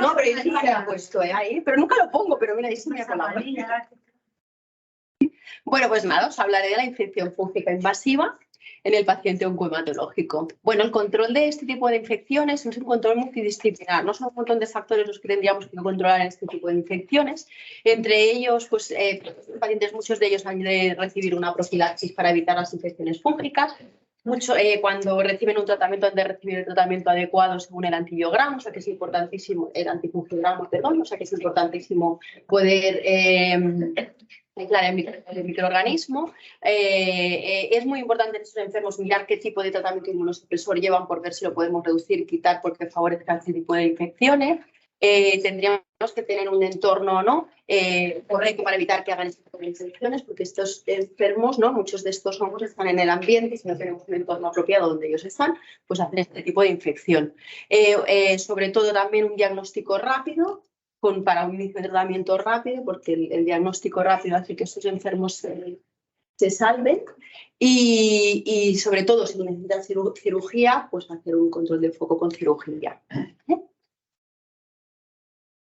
No, pero yo sí me he puesto ahí, pero nunca lo pongo, pero mira, ahí se me ha colado. Bueno, pues nada, os hablaré de la infección fúngica invasiva en el paciente oncohematológico. Bueno, el control de este tipo de infecciones es un control multidisciplinar. No son un montón de factores los que tendríamos que controlar en este tipo de infecciones. Entre ellos, pues, los pacientes, muchos de ellos han de recibir una profilaxis para evitar las infecciones fúngicas. Cuando reciben un tratamiento han de recibir el tratamiento adecuado según el antibiograma, o sea que es importantísimo, el antifungiograma, perdón, o sea que es importantísimo poder aislar el microorganismo. Es muy importante en estos enfermos mirar qué tipo de tratamiento inmunosupresor llevan por ver si lo podemos reducir, quitar, porque favorezca este tipo de infecciones. Tendríamos que tener un entorno, ¿no?, correcto para evitar que hagan este tipo de infecciones, porque estos enfermos, ¿no?, muchos de estos hongos están en el ambiente y si no tenemos un entorno apropiado donde ellos están, pues hacen este tipo de infección. Sobre todo también un diagnóstico rápido, para un inicio de tratamiento rápido, porque el diagnóstico rápido hace que estos enfermos se salven y sobre todo si necesitan cirugía, pues hacer un control de foco con cirugía.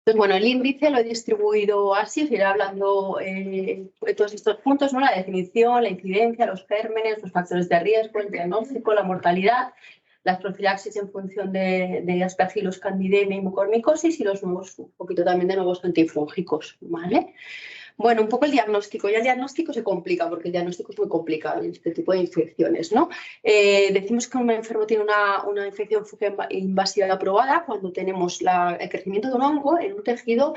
Entonces, bueno, el índice lo he distribuido así, os iré hablando de todos estos puntos, ¿no? La definición, la incidencia, los gérmenes, los factores de riesgo, el diagnóstico, la mortalidad, las profilaxis en función de Aspergillus, Candidemia y mucormicosis y un poquito también de nuevos antifúngicos, ¿vale? Bueno, un poco el diagnóstico. Ya el diagnóstico se complica porque el diagnóstico es muy complicado en este tipo de infecciones, ¿no? Decimos que un enfermo tiene una infección fúngica invasiva aprobada cuando tenemos el crecimiento de un hongo en un tejido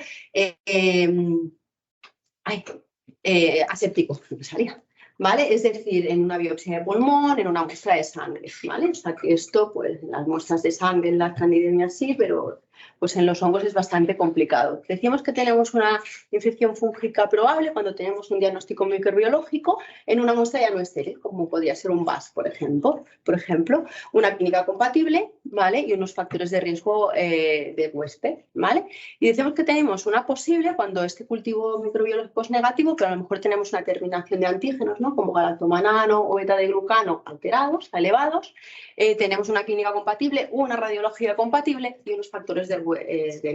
aséptico, ¿vale? Es decir, en una biopsia de pulmón, en una muestra de sangre, ¿vale? O sea que esto, pues, en las muestras de sangre, en las candidemias sí, pero pues en los hongos es bastante complicado. Decimos que tenemos una infección fúngica probable cuando tenemos un diagnóstico microbiológico en una muestra ya no estéril, como podría ser un VAS, por ejemplo, una clínica compatible, ¿vale? Y unos factores de riesgo de huésped, ¿vale? Y decimos que tenemos una posible cuando este cultivo microbiológico es negativo, pero a lo mejor tenemos una terminación de antígenos, ¿no?, como galactomanano o beta de glucano alterados, elevados. Tenemos una clínica compatible, una radiología compatible y unos factores del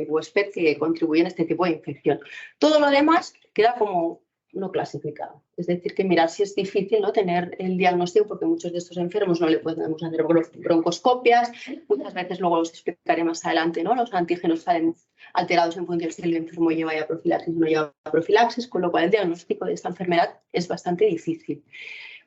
huésped que contribuyen a este tipo de infección. Todo lo demás queda como no clasificado. Es decir, que mirar si es difícil, ¿no?, tener el diagnóstico porque muchos de estos enfermos no le podemos hacer broncoscopias. Muchas veces, luego os explicaré más adelante, ¿no?, los antígenos salen alterados en función de si el enfermo lleva ya profilaxis o no lleva profilaxis, con lo cual el diagnóstico de esta enfermedad es bastante difícil.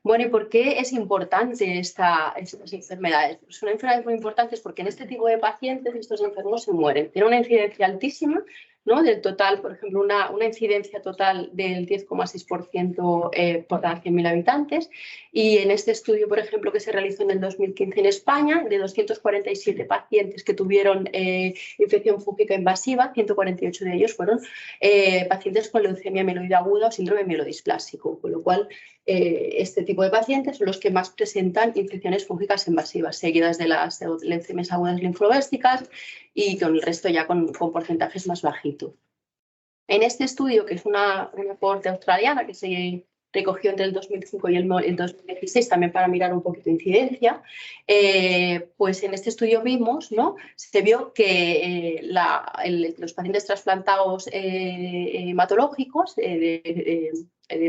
Bueno, ¿y por qué es importante estas enfermedades? Son enfermedades muy importantes porque en este tipo de pacientes estos enfermos se mueren. Tienen una incidencia altísima, ¿no?, del total, por ejemplo, una incidencia total del 10,6% por cada 100.000 habitantes. Y en este estudio, por ejemplo, que se realizó en el 2015 en España, de 247 pacientes que tuvieron infección fúngica invasiva, 148 de ellos fueron pacientes con leucemia mieloide aguda o síndrome mielodisplásico, con lo cual este tipo de pacientes son los que más presentan infecciones fúngicas invasivas, seguidas de las leucemias agudas linfobésticas y con el resto ya con porcentajes más bajitos. En este estudio, que es una cohorte australiana que se recogió entre el 2005 y el 2016 también para mirar un poquito de incidencia, pues en este estudio vimos, ¿no?, se vio que los pacientes trasplantados hematológicos de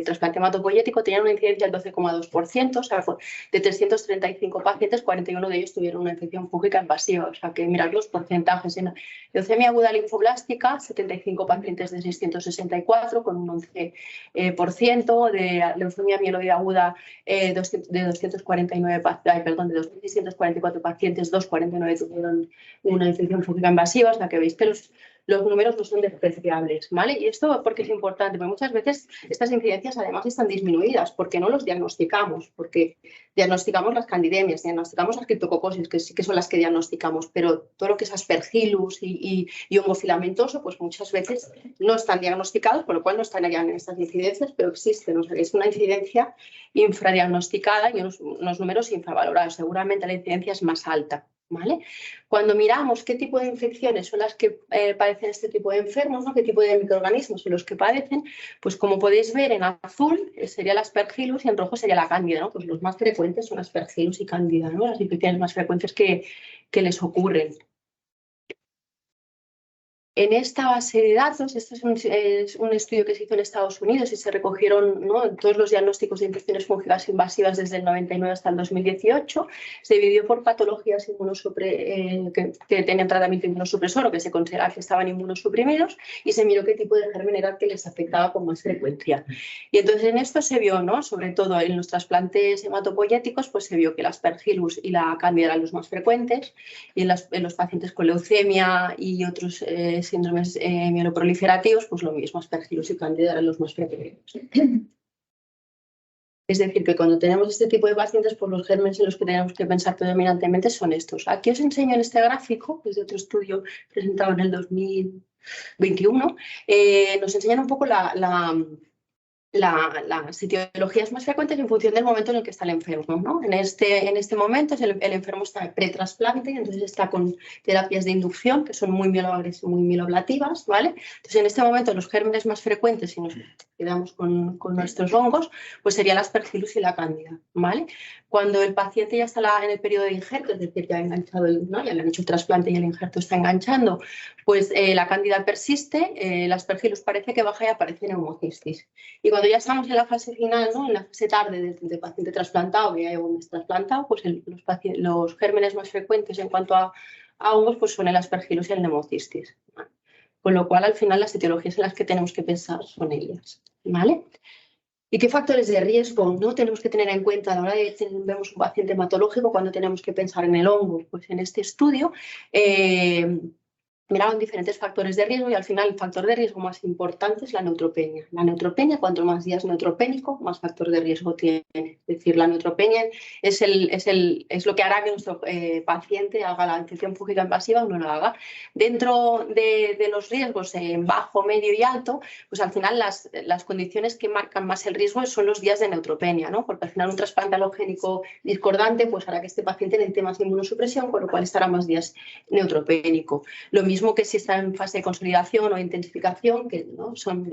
trasplante hematopoyético tenían una incidencia del 12,2%, o sea, de 335 pacientes, 41 de ellos tuvieron una infección fúngica invasiva, o sea, que mirar los porcentajes. En leucemia aguda linfoblástica, 75 pacientes de 664, con un 11%, de leucemia mieloide aguda de 2.644 pacientes, 249 tuvieron una infección fúngica invasiva, o sea, que veis que los números no son despreciables, ¿vale? Y esto porque es importante, porque muchas veces estas incidencias además están disminuidas porque no los diagnosticamos, porque diagnosticamos las candidemias, diagnosticamos las criptococosis, que sí que son las que diagnosticamos, pero todo lo que es Aspergillus y hongo filamentoso, pues muchas veces no están diagnosticados, por lo cual no están allá en estas incidencias, pero existen, o sea, que es una incidencia infradiagnosticada y unos números infravalorados. Seguramente la incidencia es más alta, ¿vale? Cuando miramos qué tipo de infecciones son las que padecen este tipo de enfermos, ¿no?, qué tipo de microorganismos son los que padecen, pues como podéis ver en azul sería el Aspergillus y en rojo sería la Cándida, ¿no? Pues los más frecuentes son Aspergillus y Cándida, ¿no?, las infecciones más frecuentes que les ocurren. En esta base de datos, este es un estudio que se hizo en Estados Unidos y se recogieron, ¿no?, todos los diagnósticos de infecciones fúngicas invasivas desde el 99 hasta el 2018. Se dividió por patologías que tenían tratamiento inmunosupresor o que se consideraba que estaban inmunosuprimidos y se miró qué tipo de germen era el que les afectaba con más frecuencia. Y entonces en esto se vio, ¿no?, sobre todo en los trasplantes hematopoyéticos, pues se vio que el Aspergillus y la Cándida eran los más frecuentes, y en los pacientes con leucemia y otros síndromes mieloproliferativos, pues lo mismo, Aspergillus y Cándida eran los más frecuentes. Es decir, que cuando tenemos este tipo de pacientes, pues los gérmenes en los que tenemos que pensar predominantemente son estos. Aquí os enseño en este gráfico, que es de otro estudio presentado en el 2021, nos enseñan un poco las etiologías más frecuentes en función del momento en el que está el enfermo, ¿no? En este momento el enfermo está pretrasplante, entonces está con terapias de inducción que son muy mieloablativas, ¿vale? Entonces en este momento los gérmenes más frecuentes, si nos quedamos con nuestros hongos, pues sería el Aspergillus y la Cándida, ¿vale? Cuando el paciente ya está en el periodo de injerto, es decir, ya ha enganchado, ¿no?, ya le han hecho el trasplante y el injerto está enganchando, pues la Cándida persiste, el Aspergillus parece que baja y aparece neumocistis. Y cuando ya estamos en la fase final, ¿no?, en la fase tarde del paciente trasplantado, que ya lleva un mes trasplantado, pues los gérmenes más frecuentes en cuanto a hongos pues son el Aspergillus y el neumocistis, ¿vale? Con lo cual, al final, las etiologías en las que tenemos que pensar son ellas, ¿vale? ¿Y qué factores de riesgo no tenemos que tener en cuenta a la hora de vemos un paciente hematológico cuando tenemos que pensar en el hongo? Pues en este estudio miraron diferentes factores de riesgo y al final el factor de riesgo más importante es la neutropenia. La neutropenia, cuanto más días neutropénico, más factor de riesgo tiene. Es decir, la neutropenia es lo que hará que nuestro paciente haga la infección fúngica invasiva o no la haga. Dentro de los riesgos en bajo, medio y alto, pues al final las condiciones que marcan más el riesgo son los días de neutropenia, ¿no? Porque al final un trasplante alogénico discordante pues hará que este paciente necesite más inmunosupresión, con lo cual estará más días neutropénico. Lo mismo que si está en fase de consolidación o intensificación, que ¿no?, son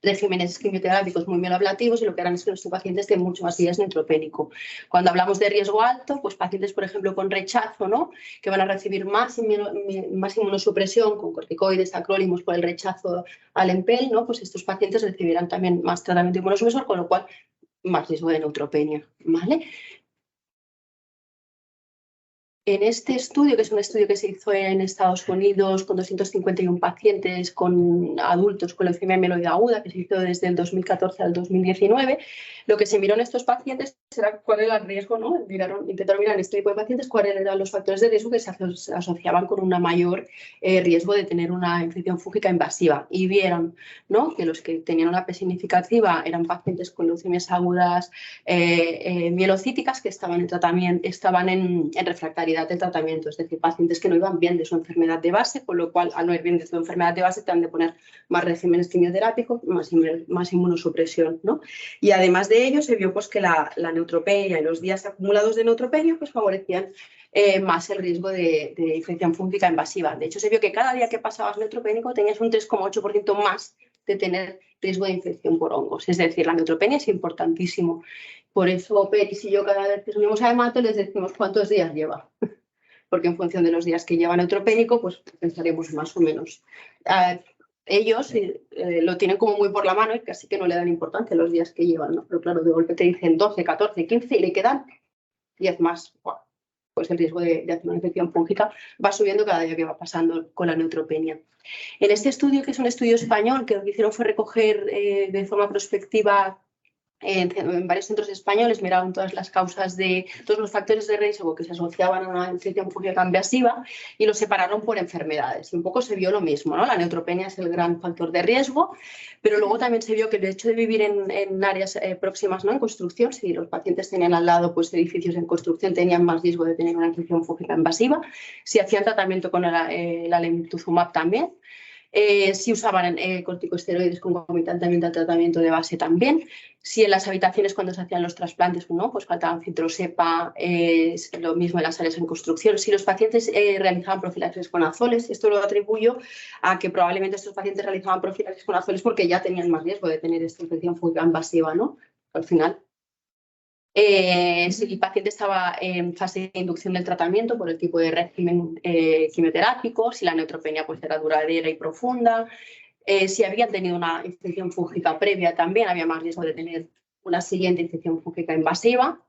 regímenes quimioterápicos muy mieloablativos y lo que harán es que nuestro paciente esté mucho más días neutropénico. Cuando hablamos de riesgo alto, pues pacientes, por ejemplo, con rechazo, ¿no?, que van a recibir más inmunosupresión con corticoides, acrólimos por el rechazo al EMPEL, ¿no?, pues estos pacientes recibirán también más tratamiento inmunosupresor, con lo cual más riesgo de neutropenia, ¿vale? En este estudio, que es un estudio que se hizo en Estados Unidos con 251 pacientes con adultos con leucemia mieloide aguda, que se hizo desde el 2014 al 2019, lo que se miró en estos pacientes era cuál era el riesgo, ¿no? Intentaron mirar en este tipo de pacientes cuáles eran los factores de riesgo que se asociaban con un mayor riesgo de tener una infección fúngica invasiva. Y vieron, ¿no?, que los que tenían una P significativa eran pacientes con leucemias agudas mielocíticas que estaban en refractariedad del tratamiento, es decir, pacientes que no iban bien de su enfermedad de base, con lo cual al no ir bien de su enfermedad de base te han de poner más regímenes quimioterápicos, más inmunosupresión, ¿no? Y además de ello se vio pues que la neutropenia y los días acumulados de neutropenia pues favorecían más el riesgo de infección fúngica invasiva. De hecho, se vio que cada día que pasabas neutropénico tenías un 3,8% más de tener riesgo de infección por hongos. Es decir, la neutropenia es importantísimo. Por eso Peris y yo cada vez que subimos a hemato les decimos cuántos días lleva. Porque en función de los días que lleva neutropénico, pues pensaremos más o menos. Ellos lo tienen como muy por la mano y casi que no le dan importancia a los días que llevan, ¿no? Pero claro, de golpe te dicen 12, 14, 15 y le quedan 10 más. ¡Wow! Pues el riesgo de hacer una infección fúngica va subiendo cada día que va pasando con la neutropenia. En este estudio, que es un estudio español, que lo que hicieron fue recoger de forma prospectiva en varios centros españoles, miraron todas las causas de todos los factores de riesgo que se asociaban a una infección fúngica invasiva y los separaron por enfermedades. Y un poco se vio lo mismo, ¿no? La neutropenia es el gran factor de riesgo, pero luego también se vio que el hecho de vivir en áreas próximas, ¿no?, en construcción, si los pacientes tenían al lado pues edificios en construcción, tenían más riesgo de tener una infección fúngica invasiva. Si hacían tratamiento con el alemtuzumab también. Si usaban corticosteroides concomitantemente al tratamiento de base también. Si en las habitaciones cuando se hacían los trasplantes, ¿no?, pues faltaban citrosepa, lo mismo en las áreas en construcción. Si los pacientes realizaban profilaxis con azoles, esto lo atribuyo a que probablemente estos pacientes realizaban profilaxis con azoles porque ya tenían más riesgo de tener esta infección fúngica invasiva, ¿no? Al final Si el paciente estaba en fase de inducción del tratamiento por el tipo de régimen quimioterápico, si la neutropenia pues, era duradera y profunda, si habían tenido una infección fúngica previa también había más riesgo de tener una siguiente infección fúngica invasiva.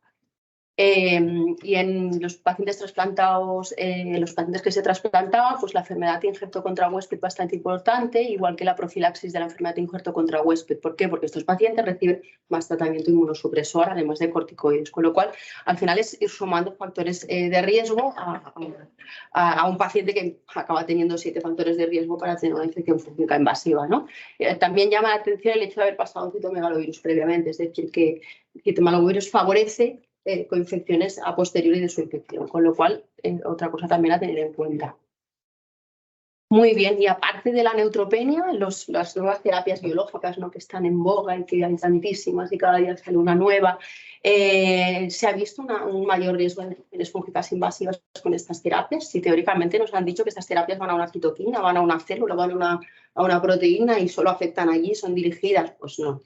Y en los pacientes trasplantados, los pacientes que se trasplantaban, pues la enfermedad de injerto contra huésped bastante importante, igual que la profilaxis de la enfermedad de injerto contra huésped. ¿Por qué? Porque estos pacientes reciben más tratamiento inmunosupresor, además de corticoides, con lo cual al final es ir sumando factores de riesgo a un paciente que acaba teniendo 7 factores de riesgo para tener una infección fúngica invasiva, ¿no? También llama la atención el hecho de haber pasado un citomegalovirus previamente, es decir, que el citomegalovirus favorece coinfecciones a posteriori de su infección, con lo cual, otra cosa también a tener en cuenta. Muy bien, y aparte de la neutropenia, las nuevas terapias biológicas, ¿no?, que están en boga y que hay tantísimas y cada día sale una nueva, se ha visto un mayor riesgo de infecciones fúngicas invasivas con estas terapias. Si teóricamente nos han dicho que estas terapias van a una citoquina, van a una célula, van a una proteína y solo afectan allí, son dirigidas, pues no.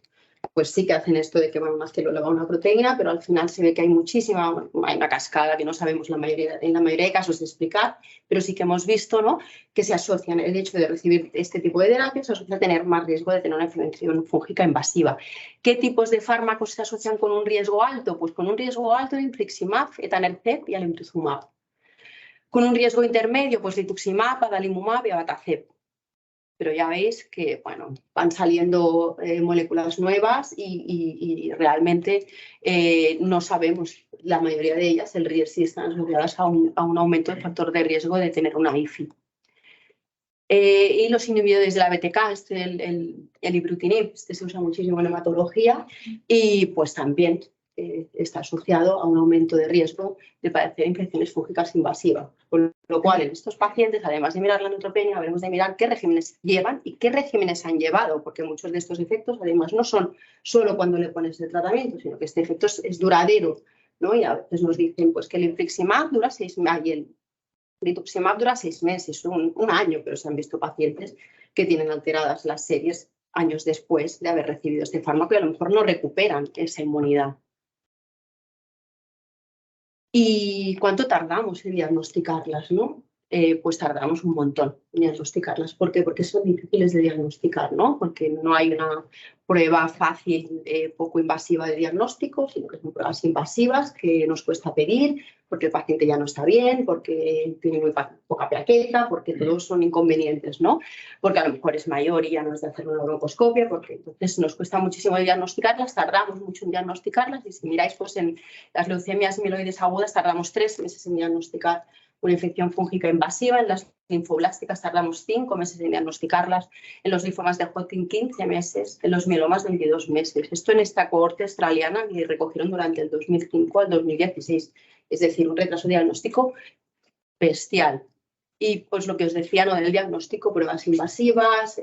Pues sí que hacen esto de que van a una célula, va a una proteína, pero al final se ve que hay muchísima, hay una cascada que no sabemos en la mayoría de casos de explicar, pero sí que hemos visto, ¿no?, que se asocian el hecho de recibir este tipo de terapias, se asocia a tener más riesgo de tener una infección fúngica invasiva. ¿Qué tipos de fármacos se asocian con un riesgo alto? Pues con un riesgo alto de infliximab, etanercept y alemtuzumab. Con un riesgo intermedio, pues rituximab, adalimumab y abatacept. Pero ya veis que, bueno, van saliendo moléculas nuevas y realmente no sabemos, la mayoría de ellas, el riesgo, si están asociadas a un aumento del factor de riesgo de tener una IFI. Y los inhibidores de la BTK, el ibrutinib, este se usa muchísimo en hematología y pues también está asociado a un aumento de riesgo de padecer infecciones fúngicas invasivas. Con lo cual, en estos pacientes, además de mirar la neutropenia, habremos de mirar qué regímenes llevan y qué regímenes han llevado, porque muchos de estos efectos, además, no son solo cuando le pones el tratamiento, sino que este efecto es duradero, ¿no? Y a veces nos dicen pues, que el infliximab dura 6 meses y el rituximab dura 6 meses, un año, pero se han visto pacientes que tienen alteradas las series años después de haber recibido este fármaco y a lo mejor no recuperan esa inmunidad. ¿Y cuánto tardamos en diagnosticarlas, no? Pues tardamos un montón en diagnosticarlas. ¿Por qué? Porque son difíciles de diagnosticar, ¿no? Porque no hay una prueba fácil, poco invasiva de diagnóstico, sino que son pruebas invasivas que nos cuesta pedir, porque el paciente ya no está bien, porque tiene muy poca plaqueta, porque todos son inconvenientes, ¿no? Porque a lo mejor es mayor y ya no es de hacer una broncoscopia, porque entonces nos cuesta muchísimo diagnosticarlas, tardamos mucho en diagnosticarlas y si miráis pues en las leucemias mieloides agudas tardamos 3 meses en diagnosticar una infección fúngica invasiva, en las linfoblásticas tardamos 5 meses en diagnosticarlas, en los linfomas de Hodgkin 15 meses, en los mielomas 22 meses. Esto en esta cohorte australiana que recogieron durante el 2005 al 2016, es decir, un retraso diagnóstico bestial. Y pues lo que os decía, ¿no?, del diagnóstico, pruebas invasivas,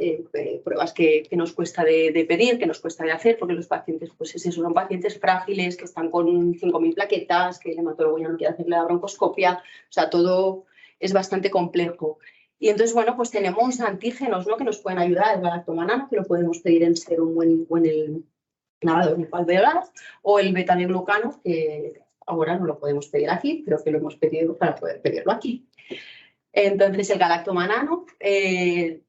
pruebas que nos cuesta de pedir, que nos cuesta de hacer, porque los pacientes, pues son pacientes frágiles, que están con 5.000 plaquetas, que el hematólogo ya no quiere hacerle la broncoscopia, o sea, todo es bastante complejo. Y entonces, bueno, pues tenemos antígenos, ¿no?, que nos pueden ayudar, el galactomanano, que lo podemos pedir en serum o en el lavador alveolar, o el beta-glucano, que ahora no lo podemos pedir aquí, pero que lo hemos pedido para poder pedirlo aquí. Entonces, el galactomanano, al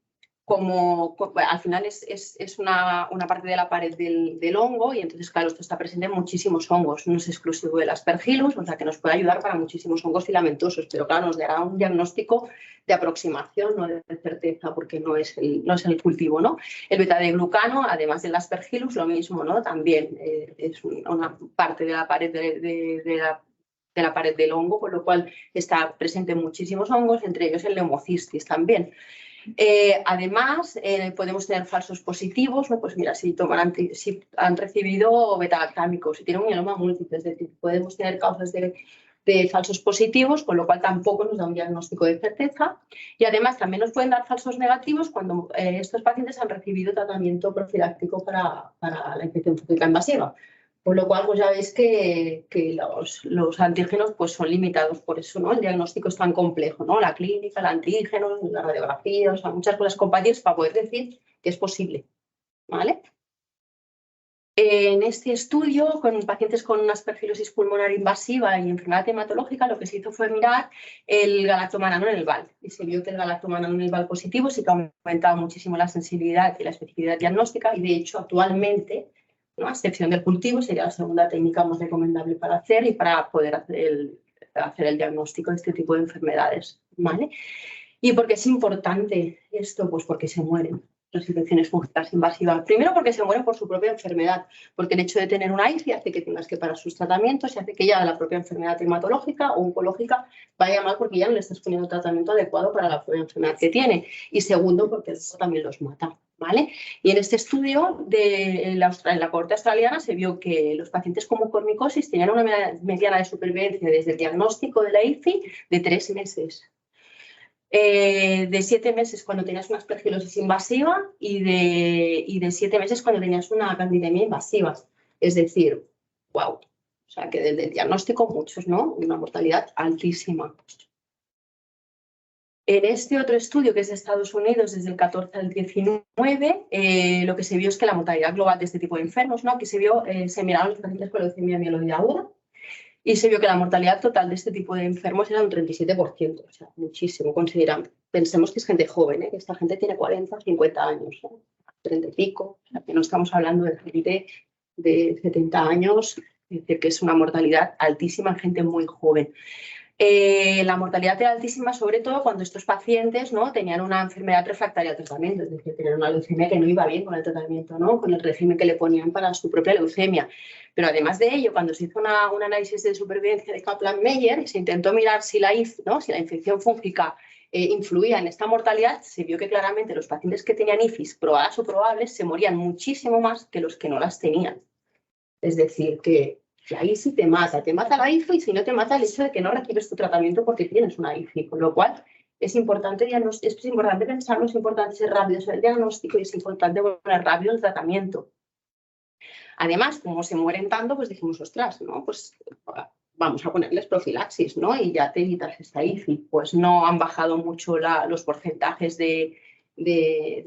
final es una parte de la pared del hongo y entonces, claro, esto está presente en muchísimos hongos, no es exclusivo del Aspergillus, o sea que nos puede ayudar para muchísimos hongos filamentosos, pero claro, nos dará un diagnóstico de aproximación, no de certeza, porque no es el cultivo, ¿no? El beta-glucano, además del Aspergillus, lo mismo, ¿no? También es una parte de la pared de la pared del hongo, con lo cual está presente en muchísimos hongos, entre ellos el Pneumocistis también. Además, podemos tener falsos positivos, ¿no? Pues mira, si han recibido beta-lactámicos, si tienen un mieloma múltiple, es decir, podemos tener causas de falsos positivos, con lo cual tampoco nos da un diagnóstico de certeza. Y además también nos pueden dar falsos negativos cuando estos pacientes han recibido tratamiento profiláctico para la infección fúngica invasiva. Por lo cual, pues ya veis que los antígenos pues son limitados por eso, ¿no? El diagnóstico es tan complejo, ¿no? La clínica, el antígeno, la radiografía, o sea, muchas cosas compatibles para poder decir que es posible, ¿vale? En este estudio, con pacientes con una aspergilosis pulmonar invasiva y enfermedad hematológica, lo que se hizo fue mirar el galactomanano en el VAL. Y se vio que el galactomanano en el VAL positivo sí que ha aumentado muchísimo la sensibilidad y la especificidad diagnóstica. Y de hecho, actualmente, ¿no?, a excepción del cultivo, sería la segunda técnica más recomendable para hacer y para poder hacer el diagnóstico de este tipo de enfermedades, ¿vale? ¿Y por qué es importante esto? Pues porque se mueren las infecciones fúngicas invasivas. Primero porque se mueren por su propia enfermedad, porque el hecho de tener una IFI hace que tengas que parar sus tratamientos y hace que ya la propia enfermedad hematológica o oncológica vaya mal porque ya no le estás poniendo tratamiento adecuado para la propia enfermedad que tiene. Y segundo, porque eso también los mata, ¿vale? Y en este estudio en la cohorte australiana se vio que los pacientes con mucormicosis tenían una mediana de supervivencia desde el diagnóstico de la IFI de 3 meses. De 7 meses cuando tenías una aspergilosis invasiva y de 7 meses cuando tenías una candidemia invasiva. Es decir, wow. O sea, que desde el diagnóstico muchos, ¿no? Una mortalidad altísima. En este otro estudio, que es de Estados Unidos, desde el 14 al 19, lo que se vio es que la mortalidad global de este tipo de enfermos, ¿no? Que se vio, se miraron los pacientes con leucemia mieloide aguda, y se vio que la mortalidad total de este tipo de enfermos era un 37%, o sea, muchísimo, considerando. Pensemos que es gente joven, que esta gente tiene 40, 50 años, 30 y pico, o sea, que no estamos hablando de gente de 70 años, es decir, que es una mortalidad altísima en gente muy joven. La mortalidad era altísima, sobre todo cuando estos pacientes, ¿no?, tenían una enfermedad refractaria al tratamiento, es decir, tenían una leucemia que no iba bien con el tratamiento, ¿no?, con el régimen que le ponían para su propia leucemia. Pero además de ello, cuando se hizo un análisis de supervivencia de Kaplan-Meier y se intentó mirar si la infección fúngica influía en esta mortalidad, se vio que claramente los pacientes que tenían IFIs probadas o probables se morían muchísimo más que los que no las tenían. Es decir, que la IFI te mata la IFI, y si no te mata el hecho de que no recibes tu tratamiento porque tienes una IFI, con lo cual es importante pensarlo, es importante ser rápidos en el diagnóstico y es importante poner rápido el tratamiento. Además, como se mueren tanto, pues dijimos, ostras, ¿no?, pues vamos a ponerles profilaxis, ¿no?, y ya te evitas esta IFI. Pues no han bajado mucho los porcentajes de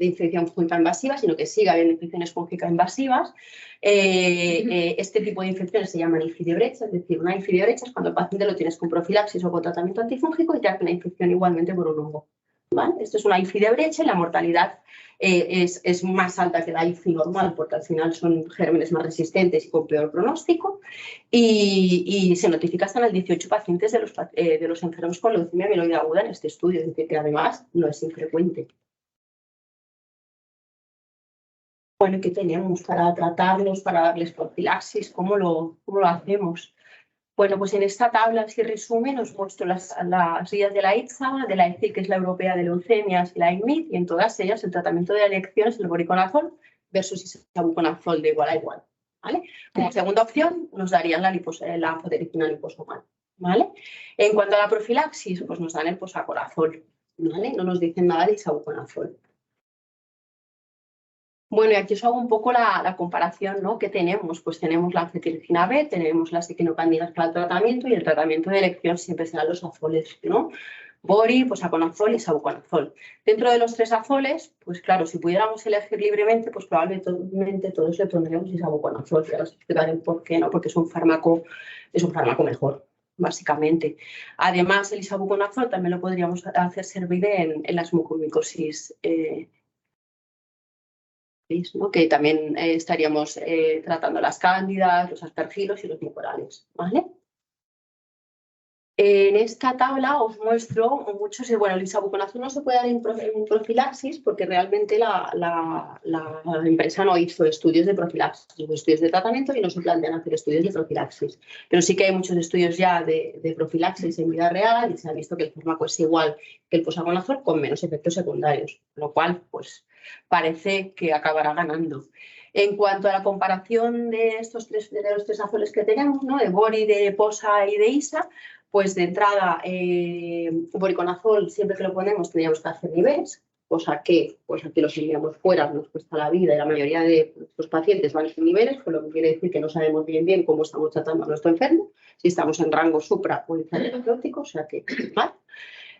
infección fúngica invasiva, sino que sigue habiendo infecciones fúngicas invasivas. Este tipo de infecciones se llaman IFI de brecha, es decir, una IFI de brecha es cuando el paciente lo tienes con profilaxis o con tratamiento antifúngico y te hace una infección igualmente por un hongo, ¿vale? Esto es una IFI de brecha y la mortalidad es más alta que la IFI normal porque al final son gérmenes más resistentes y con peor pronóstico, y se notifica hasta en el 18 pacientes de los enfermos con leucemia mieloide aguda en este estudio, es decir, que además no es infrecuente. Bueno, ¿qué tenemos para tratarlos, para darles profilaxis? ¿Cómo lo hacemos? Bueno, pues en esta tabla, así resumen, os muestro las guías de la ITSA, de la ECIL, que es la Europea de Leucemias, y la IMID, y en todas ellas el tratamiento de elección es el voriconazol versus isavuconazol de igual a igual, ¿vale? Como segunda opción nos darían la anfotericina liposomal, ¿vale? En cuanto a la profilaxis, pues nos dan el posaconazol, ¿vale? No nos dicen nada de isavuconazol. Bueno, y aquí os hago un poco la comparación, ¿no?, que tenemos. Pues tenemos la anfotericina B, tenemos las equinocandidas para el tratamiento y el tratamiento de elección siempre serán los azoles, ¿no? Bori, posaconazol y isavuconazol. Dentro de los 3 azoles, pues claro, si pudiéramos elegir libremente, pues probablemente todos le pondríamos isavuconazol. Ya os explicaré por qué, ¿no? Porque es un fármaco mejor, básicamente. Además, el isavuconazol también lo podríamos hacer servir en las mucormicosis, ¿no?, que también estaríamos tratando las cándidas, los aspergilos y los mucorales, ¿vale? En esta tabla os muestro muchos. Bueno, el isavuconazol no se puede dar en profilaxis porque realmente la empresa no hizo estudios de profilaxis, hizo estudios de tratamiento y no se plantean hacer estudios de profilaxis. Pero sí que hay muchos estudios ya de profilaxis en vida real y se ha visto que el fármaco es igual que el posaconazol con menos efectos secundarios, lo cual pues parece que acabará ganando. En cuanto a la comparación de los 3 azoles que tenemos, ¿no?, de Bori, de Posa y de ISA, pues de entrada, voriconazol, siempre que lo ponemos, teníamos que hacer niveles, cosa que pues aquí los enviamos fuera, nos cuesta la vida y la mayoría de nuestros pacientes van sin niveles, con lo que quiere decir que no sabemos bien cómo estamos tratando a nuestro enfermo, si estamos en rango supra o infraterapéutico, o sea que mal.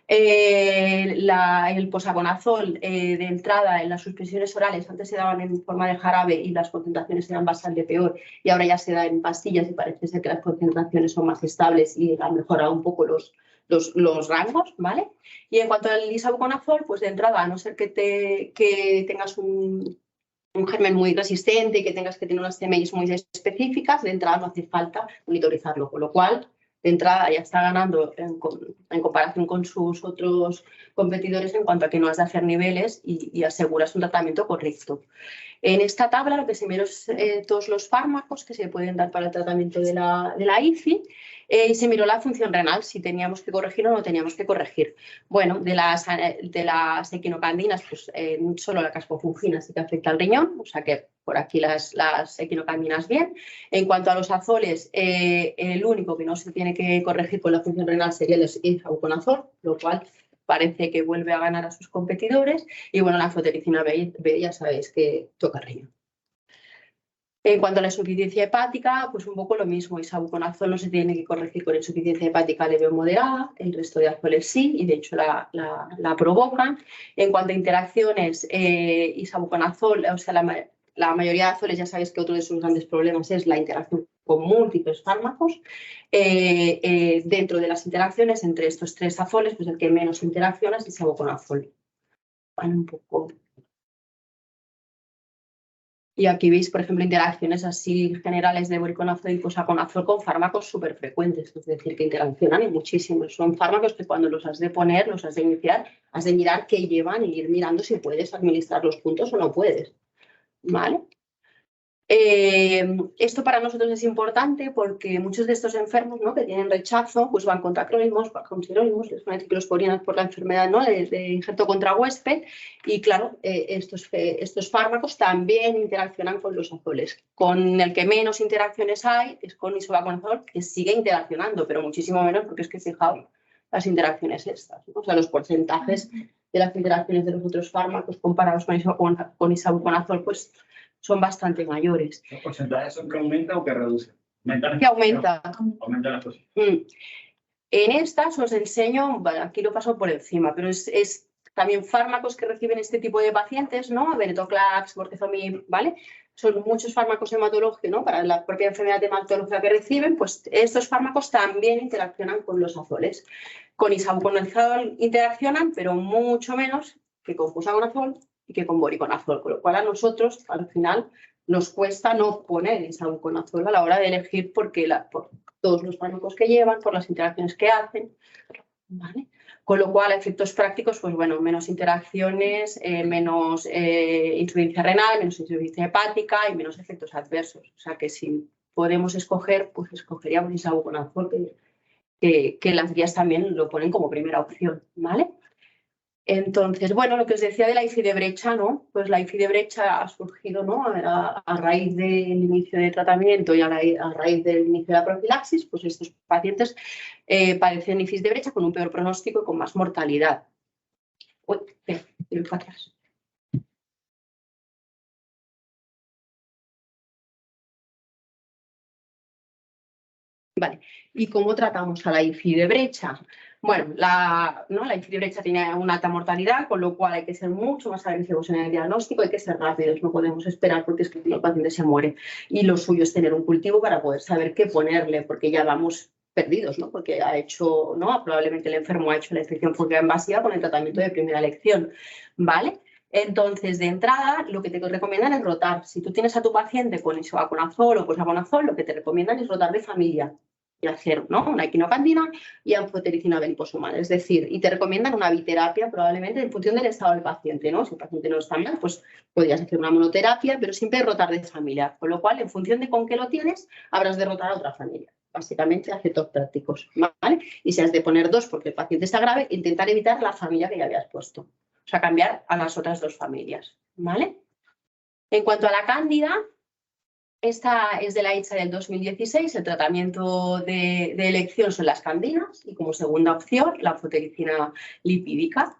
El posaconazol de entrada en las suspensiones orales antes se daban en forma de jarabe y las concentraciones eran bastante peor y ahora ya se da en pastillas y parece ser que las concentraciones son más estables y han mejorado un poco los rangos, ¿vale? Y en cuanto al isavuconazol, pues de entrada, a no ser que tengas un germen muy resistente y que tengas que tener unas CMIs muy específicas, de entrada no hace falta monitorizarlo, con lo cual de entrada ya está ganando en comparación con sus otros competidores en cuanto a que no has de hacer niveles y aseguras un tratamiento correcto. En esta tabla lo que se mira es todos los fármacos que se pueden dar para el tratamiento de la IFI y se miró la función renal, si teníamos que corregir o no teníamos que corregir. Bueno, de las equinocandinas, pues solo la caspofungina sí que afecta al riñón, o sea que por aquí las equinocandinas bien. En cuanto a los azoles, el único que no se tiene que corregir con la función renal sería el isavuconazol, lo cual parece que vuelve a ganar a sus competidores. Y bueno, la anfotericina B ya sabéis que toca riñón. En cuanto a la insuficiencia hepática, pues un poco lo mismo. Isavuconazol no se tiene que corregir con insuficiencia hepática leve o moderada, el resto de azoles sí, y de hecho la provocan. En cuanto a interacciones, isavuconazol, o sea, la mayoría de azoles ya sabéis que otro de sus grandes problemas es la interacción con múltiples fármacos. Dentro de las interacciones entre estos tres azoles, pues el que menos interacciona es isavuconazol. Vale, un poco. Y aquí veis, por ejemplo, interacciones así generales de voriconazol y posaconazol con fármacos súper frecuentes, es decir, que interaccionan muchísimo. Son fármacos que cuando los has de poner, los has de iniciar, has de mirar qué llevan y ir mirando si puedes administrarlos juntos o no puedes. ¿Vale? Esto para nosotros es importante porque muchos de estos enfermos, ¿no?, que tienen rechazo, pues van contra cronismos, con sinónimos, les ponen ciclosporinas por la enfermedad, ¿no?, de injerto contra huésped, y claro, estos fármacos también interaccionan con los azoles. Con el que menos interacciones hay es con isavuconazol, que sigue interaccionando, pero muchísimo menos porque es que fijaos las interacciones estas, ¿no? O sea, los porcentajes de las interacciones de los otros fármacos comparados con isavuconazol, pues son bastante mayores. ¿Los porcentajes son que aumentan o que reducen? Que aumenta. Aumenta las cosas. En estas os enseño, bueno, aquí lo paso por encima, pero es también fármacos que reciben este tipo de pacientes, ¿no? Venetoclax, bortezomib, ¿vale? Son muchos fármacos hematológicos, ¿no?, para la propia enfermedad hematológica que reciben, pues estos fármacos también interaccionan con los azoles. Con isavuconazol interaccionan, pero mucho menos que con posaconazol y que con voriconazol, con lo cual a nosotros, al final, nos cuesta no poner isavuconazol a la hora de elegir por todos los fármacos que llevan, por las interacciones que hacen, ¿vale? Con lo cual, a efectos prácticos, pues bueno, menos interacciones, menos insuficiencia renal, menos insuficiencia hepática y menos efectos adversos. O sea que si podemos escoger, pues escogeríamos isavuconazol, que las guías también lo ponen como primera opción, ¿vale? Entonces, bueno, lo que os decía de la IFI de brecha, ¿no? Pues la IFI de brecha ha surgido, ¿no?, a raíz del inicio de tratamiento y a raíz del inicio de la profilaxis, pues estos pacientes padecen IFIs de brecha con un peor pronóstico y con más mortalidad. Uy, voy para atrás. Vale, ¿y cómo tratamos a la IFI de brecha? Bueno, la IFI de brecha tiene una alta mortalidad, con lo cual hay que ser mucho más agresivos en el diagnóstico, hay que ser rápidos, no podemos esperar porque es que el paciente se muere. Y lo suyo es tener un cultivo para poder saber qué ponerle, porque ya vamos perdidos, ¿no? Porque probablemente el enfermo ha hecho la infección fúngica invasiva con el tratamiento de primera elección, ¿vale? Entonces, de entrada, lo que te recomiendan es rotar. Si tú tienes a tu paciente con isavuconazol o posaconazol, lo que te recomiendan es rotar de familia y hacer, ¿no?, una equinocandina y anfotericina liposomada. Es decir, y te recomiendan una biterapia probablemente en función del estado del paciente, ¿no? Si el paciente no está mal, pues podrías hacer una monoterapia, pero siempre rotar de familia. Con lo cual, en función de con qué lo tienes, habrás de rotar a otra familia. Básicamente, a efectos prácticos, ¿vale? Y si has de poner dos porque el paciente está grave, intentar evitar la familia que ya habías puesto. O sea, cambiar a las otras dos familias, ¿vale? En cuanto a la cándida, esta es de la ITSA del 2016, el tratamiento de elección son las candinas y como segunda opción la anfotericina lipídica.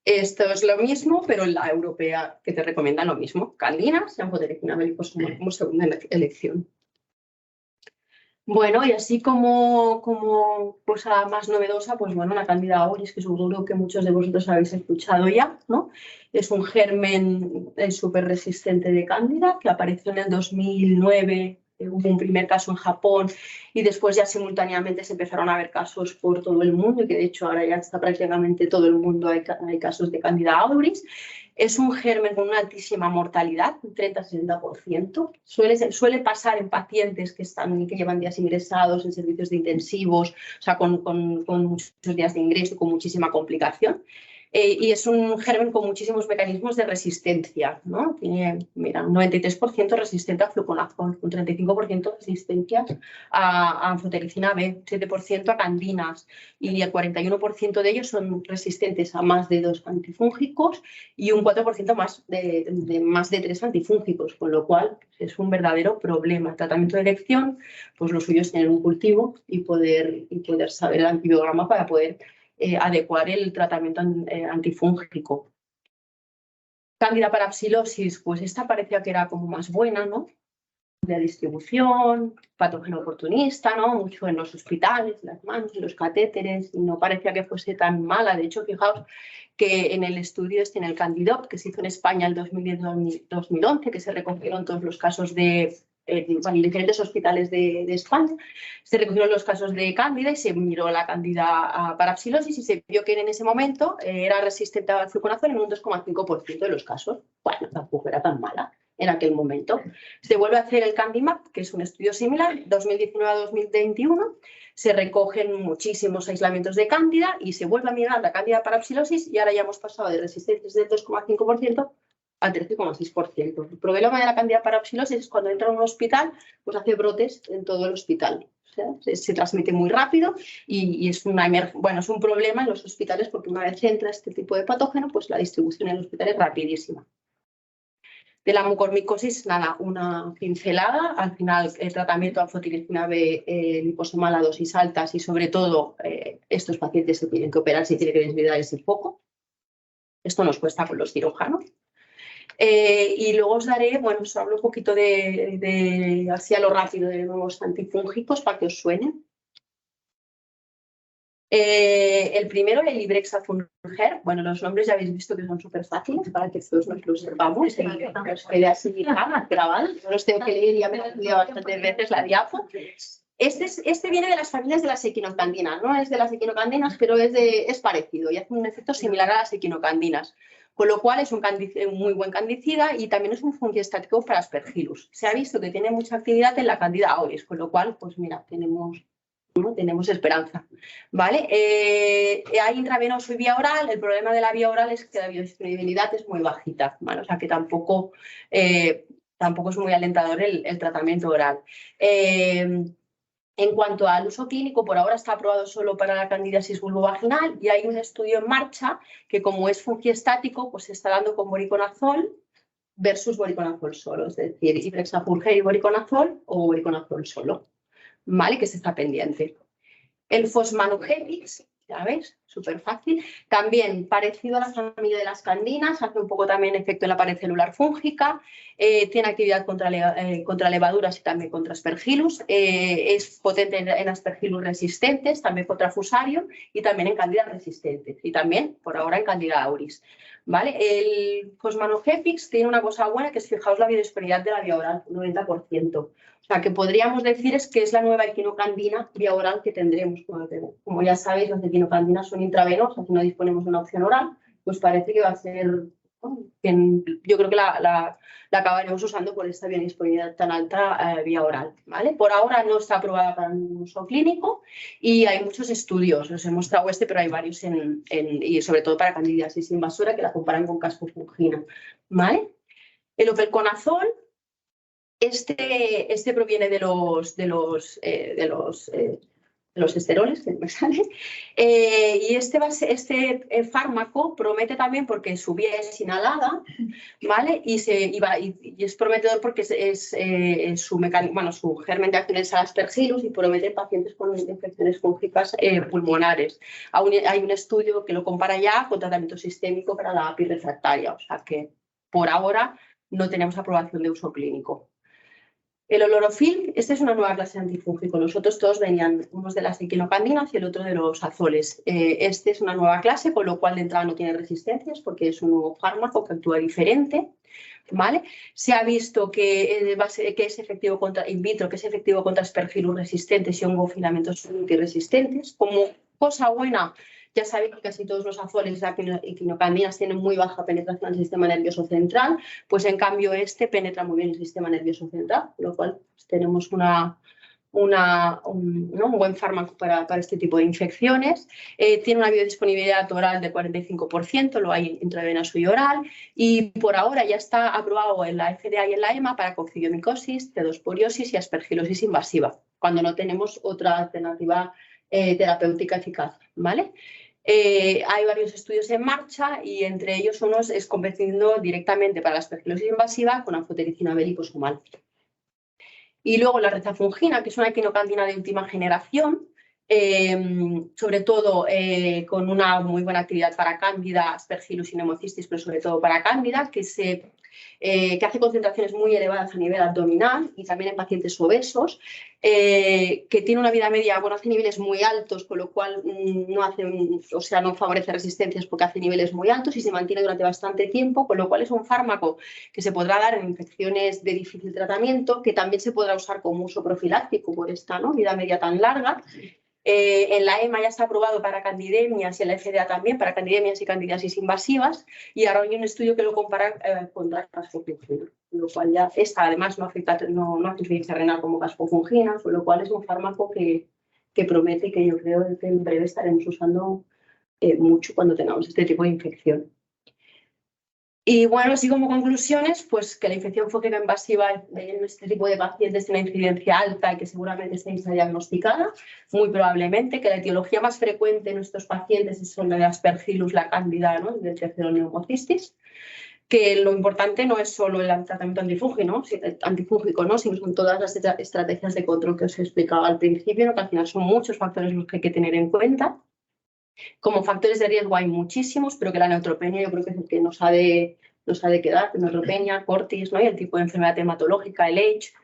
Esto es lo mismo, pero en la europea que te recomienda lo mismo, candinas y anfotericina liposomada como segunda elección. Bueno, y así como cosa más novedosa, pues bueno, la Candida auris, que seguro que muchos de vosotros habéis escuchado ya, ¿no? Es un germen súper resistente de Cándida que apareció en el 2009, hubo un primer caso en Japón y después ya simultáneamente se empezaron a ver casos por todo el mundo y que de hecho ahora ya está prácticamente todo el mundo, hay casos de Candida auris. Es un germen con una altísima mortalidad, un 30-60%. Suele pasar en pacientes que llevan días ingresados en servicios de intensivos, o sea, con muchos días de ingreso y con muchísima complicación. Y es un germen con muchísimos mecanismos de resistencia, ¿no? Tiene, mira, un 93% resistente a fluconazol, un 35% resistencia a anfotericina B, 7% a candinas y el 41% de ellos son resistentes a más de 2 antifúngicos y un 4% más de 3 antifúngicos, con lo cual es un verdadero problema. El tratamiento de elección, pues lo suyo es tener un cultivo y poder saber el antibiograma para poder adecuar el tratamiento antifúngico. Cándida parapsilosis, pues esta parecía que era como más buena, ¿no? De distribución, patógeno oportunista, ¿no? Mucho en los hospitales, en las manos, en los catéteres, y no parecía que fuese tan mala. De hecho, fijaos que en el estudio en el Candidop, que se hizo en España el 2010-2011, que se recogieron todos los casos en diferentes hospitales de España, se recogieron los casos de Cándida y se miró la Cándida parapsilosis y se vio que en ese momento era resistente al fluconazol en un 2,5% de los casos. Bueno, tampoco era tan mala en aquel momento. Se vuelve a hacer el CandiMap, que es un estudio similar, 2019 a 2021, se recogen muchísimos aislamientos de Cándida y se vuelve a mirar la Cándida parapsilosis y ahora ya hemos pasado de resistencias del 2,5% al 13,6%. El problema de la Cándida parapsilosis es cuando entra en un hospital, pues hace brotes en todo el hospital. O sea, se transmite muy rápido y es es un problema en los hospitales porque una vez entra este tipo de patógeno, pues la distribución en el hospital es rapidísima. De la mucormicosis, nada, una pincelada. Al final, el tratamiento de anfotericina B liposomal a dosis altas y, sobre todo, estos pacientes se tienen que operar si tienen que desvidar ese foco. Esto nos cuesta con los cirujanos. Y luego os daré, bueno, os hablo un poquito así a lo rápido de nuevos antifúngicos para que os suenen. El primero, el Ibrexafunger. Bueno, los nombres ya habéis visto que son súper fáciles para que todos nos los sepamos. Os quede así grabado. Yo los tengo que leer y ya me lo he estudiado bastantes veces la diapo. Este viene de las familias de las equinocandinas, no es de las equinocandinas, pero es parecido y hace un efecto similar a las equinocandinas. Con lo cual es un muy buen candicida y también es un fungiestático para Aspergillus. Se ha visto que tiene mucha actividad en la Candida auris, con lo cual, pues mira, tenemos esperanza, ¿vale? Hay intravenoso y vía oral. El problema de la vía oral es que la biodisponibilidad es muy bajita, ¿vale? O sea que tampoco es muy alentador el tratamiento oral. En cuanto al uso clínico, por ahora está aprobado solo para la candidiasis vulvovaginal y hay un estudio en marcha que, como es fungiestático, pues se está dando con voriconazol versus voriconazol solo, es decir, Ibrexafunger y voriconazol o voriconazol solo, ¿vale? Que se está pendiente. El fosmanogepix, ya ves, súper fácil. También parecido a la familia de las candinas, hace un poco también efecto en la pared celular fúngica, tiene actividad contra levaduras y también contra Aspergillus, es potente en Aspergillus resistentes, también contra Fusarium y también en Candida resistentes y también por ahora en Candida auris. ¿Vale? El fosmanogepix tiene una cosa buena que es, fijaos, la biodisponibilidad de la vía oral, 90%. O sea, que podríamos decir es que es la nueva equinocandina vía oral que tendremos. Como ya sabéis, las equinocandinas son intravenosas y no disponemos de una opción oral, pues parece que va a ser, yo creo que la acabaremos usando por esta biodisponibilidad tan alta vía oral, ¿vale? Por ahora no está aprobada para un uso clínico y hay muchos estudios. Os he mostrado pero hay varios y sobre todo para candidiasis invasora que la comparan con cascofungina, ¿vale? El operconazol. Este proviene de los esteroles, que me sale, y este fármaco promete también porque su vía es inhalada, ¿vale? Y es prometedor porque su germen de acción es Aspergillus y promete en pacientes con infecciones fúngicas pulmonares. Hay un estudio que lo compara ya con tratamiento sistémico para la API refractaria, o sea que por ahora no tenemos aprobación de uso clínico. El olorofil, esta es una nueva clase de antifúngico. Los otros todos venían, unos de las equinocandinas y el otro de los azoles. Este es una nueva clase, con lo cual de entrada no tiene resistencias porque es un nuevo fármaco que actúa diferente. ¿Vale? Se ha visto que es efectivo contra in vitro, que es efectivo contra aspergillus resistentes y hongofilamentos multiresistentes. Como cosa buena, ya sabéis que casi todos los azoles y equinocandinas tienen muy baja penetración en el sistema nervioso central, pues en cambio este penetra muy bien el sistema nervioso central, con lo cual pues, tenemos un buen fármaco para este tipo de infecciones. Tiene una biodisponibilidad oral del 45%, lo hay intravenoso y oral, y por ahora ya está aprobado en la FDA y en la EMA para coccidiomicosis, pseudosporiosis y aspergilosis invasiva, cuando no tenemos otra alternativa terapéutica eficaz, ¿vale? Hay varios estudios en marcha y entre ellos unos es competiendo directamente para la aspergilosis invasiva con anfotericina B liposomal. Y luego la rezafungina, que es una equinocandina de última generación, sobre todo con una muy buena actividad para cándida, aspergillus y neumocistis, pero sobre todo para cándida, que hace concentraciones muy elevadas a nivel abdominal y también en pacientes obesos, que tiene una vida media, bueno, hace niveles muy altos, con lo cual no favorece resistencias porque hace niveles muy altos y se mantiene durante bastante tiempo, con lo cual es un fármaco que se podrá dar en infecciones de difícil tratamiento, que también se podrá usar como uso profiláctico por esta vida media tan larga. En la EMA ya está aprobado para candidemias y en la FDA también para candidemias y candidiasis invasivas, y ahora hay un estudio que lo compara con la cascofungina, lo cual ya esta además no hace insuficiencia renal como cascofungina, con lo cual es un fármaco que promete y que yo creo que en breve estaremos usando mucho cuando tengamos este tipo de infección. Y bueno, así como conclusiones, pues que la infección fóquica invasiva en este tipo de pacientes tiene una incidencia alta y que seguramente está diagnosticada, muy probablemente, que la etiología más frecuente en nuestros pacientes son la de Aspergillus, la cándida, ¿no? Del tercero neumocistis, que lo importante no es solo el tratamiento antifúngico, ¿no? Sino son todas las estrategias de control que os he explicado al principio, ¿no? Que al final son muchos factores los que hay que tener en cuenta. Como factores de riesgo hay muchísimos, pero que la neutropenia yo creo que es el que nos ha de quedar, neutropenia, cortis, ¿no? Y el tipo de enfermedad hematológica, el H,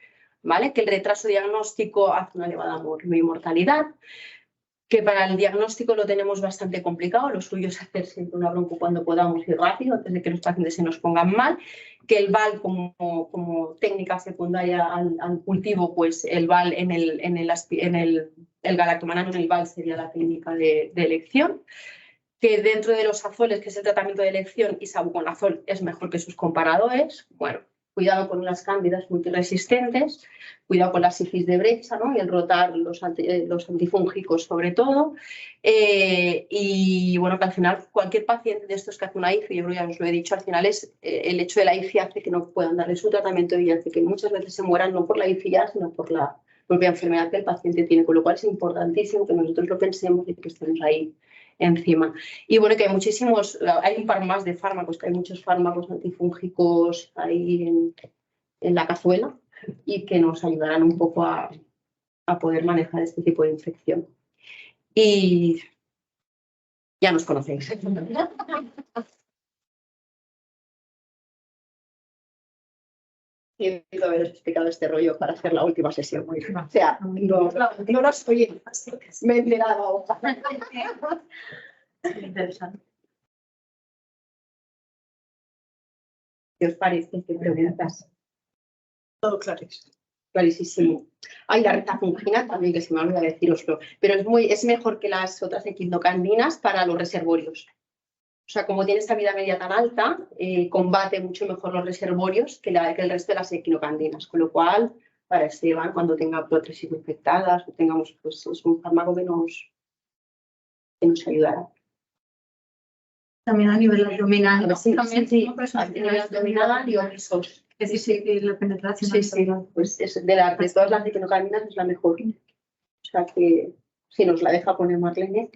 ¿vale? Que el retraso diagnóstico hace una elevada mortalidad, que para el diagnóstico lo tenemos bastante complicado, lo suyo es hacer siempre una bronco cuando podamos y rápido, antes de que los pacientes se nos pongan mal, que el VAL como técnica secundaria al cultivo, pues el VAL el galactomanano en el VAL sería la técnica de elección, que dentro de los azoles, que es el tratamiento de elección, isavuconazol es mejor que sus comparadores. Bueno, cuidado con las cándidas multiresistentes, cuidado con la sífilis de brecha, ¿no? Y el rotar los antifúngicos sobre todo. Y bueno, que al final cualquier paciente de estos que hace una IFI, yo creo que ya os lo he dicho, al final es el hecho de la IFI hace que no puedan darle su tratamiento y hace que muchas veces se mueran no por la IFI ya, sino por la propia enfermedad que el paciente tiene, con lo cual es importantísimo que nosotros lo pensemos y que estemos ahí encima. Y bueno, que hay un par más de fármacos, que hay muchos fármacos antifúngicos ahí en la cazuela y que nos ayudarán un poco a poder manejar este tipo de infección. Y ya nos conocéis. Quiero haber explicado este rollo para hacer la última sesión. O sea, no lo estoy. Me he enterado. Interesante. ¿Qué os parece? ¿Qué preguntas? Todo clarísimo. Clarísimo. Hay la rezafungina también, que se me olvidó deciroslo, pero es mejor que las otras equinocandinas para los reservorios. O sea, como tiene esta vida media tan alta, combate mucho mejor los reservorios que el resto de las equinocandinas, con lo cual, para Esteban, cuando tenga prótesis infectadas, tengamos, pues es un fármaco que nos ayudará. También a nivel abdominal. Sí, también sí, a nivel abdominal y obesos. Es decir, que la penetración. Sí, pues de todas las equinocandinas es la mejor. O sea que si nos la deja poner Marlene.